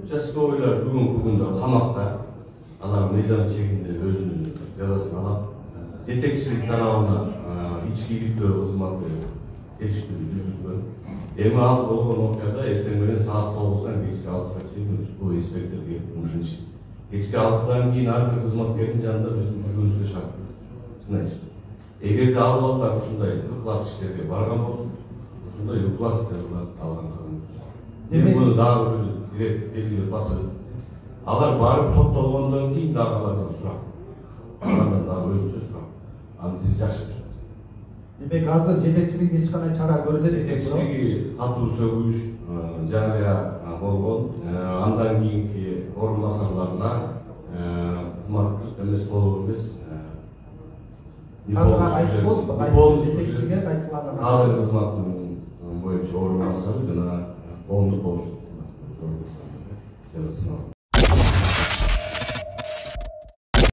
участковыйлар бүгүнкү күндө камакта, алар мыйзам чегинде өзүнүн жазасын алат. Жетекчилик тарабынан ички иликтөө кызматы текшерүү жүргүзгөн. Эми ал болгон окуяда эртең менен саат 9-дан кечки 6-га чейин участковый инспектор келип жұмысын иштейт. Кечки 6-дан кийин ар бир кызматкердин жанында биздин жүргөнүбүзгө шарт. Чын эгерде ал балдар ушундай ыкылас иштерге барган болсун, ушундай ыкылас жазаларды алган кылган. Эми муну дагы бир белгилеп басып, алар барып соттолгондон кийин дагы алардан сурак. Алардан дагы өзүнчө сурак. Аны сиз жакшы түшүнөсүз. Демек азыр жетекчилик эч кандай чара көрүлөт экен. Жетекчилиги катуу сөгүш жарыя болгон. Андан кийинки орун басарларына кызматтык эмес болуп эмес. Жетекчиге кайсыларына? Кадыр кызматынын боюнча орун басары жана коомдук коопсуздук жазасын алат.